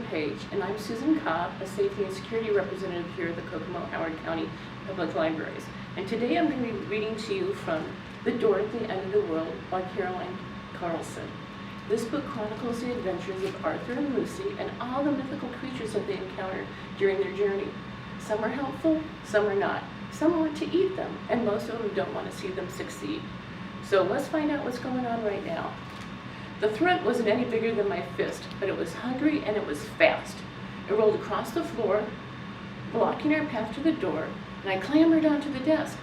page, and I'm Susan Cobb, a safety and security representative here at the Kokomo-Howard County Public Libraries. And today I'm going to be reading to you from The Door at the End of the World by Caroline Carlson. This book chronicles the adventures of Arthur and Lucy and all the mythical creatures that they encounter during their journey. Some are helpful, some are not. Some want to eat them, and most of them don't want to see them succeed. So let's find out what's going on right now. The threat wasn't any bigger than my fist, but it was hungry and it was fast. It rolled across the floor, blocking our path to the door, and I clambered onto the desk.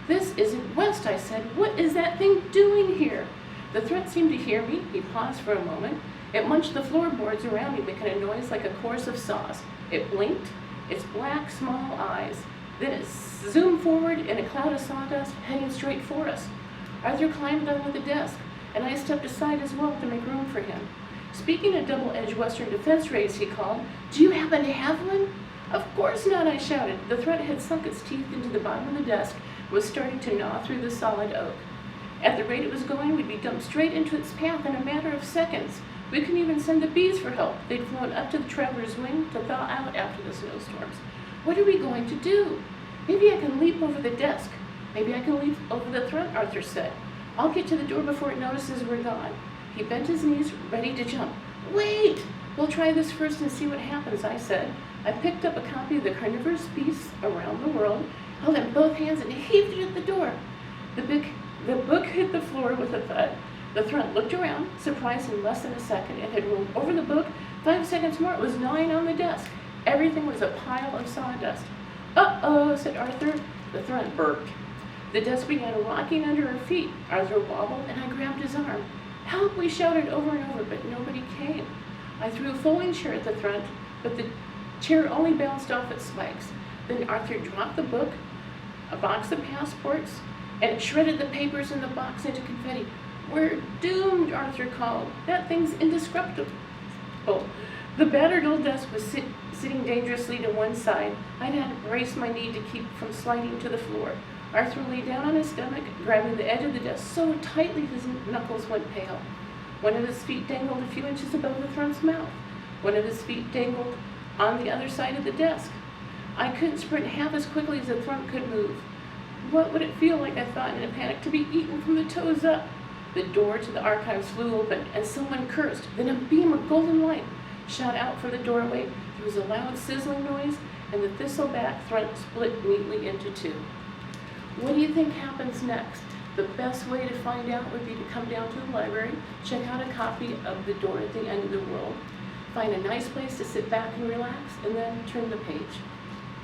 "This isn't West," I said. "What is that thing doing here?" The threat seemed to hear me. He paused for a moment. It munched the floorboards around me, making a noise like a chorus of saws. It blinked, its black, small eyes. Then it zoomed forward in a cloud of sawdust, heading straight for us. Arthur climbed onto the desk, and I stepped aside as well to make room for him. "Speaking of double-edged Western defense rays," he called, "do you happen to have one?" "Of course not," I shouted. The threat had sunk its teeth into the bottom of the desk and was starting to gnaw through the solid oak. At the rate it was going, we'd be dumped straight into its path in a matter of seconds. We couldn't even send the bees for help. They'd flown up to the traveler's wing to thaw out after the snowstorms. What are we going to do? "Maybe I can leap over the desk." "Maybe I can leap over the threat," Arthur said. "I'll get to the door before it notices we're gone." He bent his knees, ready to jump. "Wait! We'll try this first and see what happens," I said. I picked up a copy of The Carnivorous Beasts Around the World, held it in both hands, and heaved it at the door. The book hit the floor with a thud. The threat looked around, surprised in less than a second. It had rolled over the book. 5 seconds more, it was gnawing on the desk. Everything was a pile of sawdust. "Uh-oh," said Arthur. The threat burped. The desk began rocking under our feet. Arthur wobbled, and I grabbed his arm. "Help!" we shouted over and over, but nobody came. I threw a folding chair at the threat, but the chair only bounced off its spikes. Then Arthur dropped the book, a box of passports, and it shredded the papers in the box into confetti. "We're doomed," Arthur called. "That thing's indestructible." The battered old desk was sitting dangerously to one side. I'd had to brace my knee to keep from sliding to the floor. Arthur lay down on his stomach, grabbing the edge of the desk so tightly his knuckles went pale. One of his feet dangled a few inches above the threat's mouth. One of his feet dangled on the other side of the desk. I couldn't sprint half as quickly as the threat could move. What would it feel like, I thought in a panic, to be eaten from the toes up? The door to the archives flew open, and someone cursed. Then a beam of golden light shot out from the doorway. There was a loud sizzling noise, and the thistleback threat split neatly into two. What do you think happens next? The best way to find out would be to come down to the library, check out a copy of The Door at the End of the World, find a nice place to sit back and relax, and then turn the page.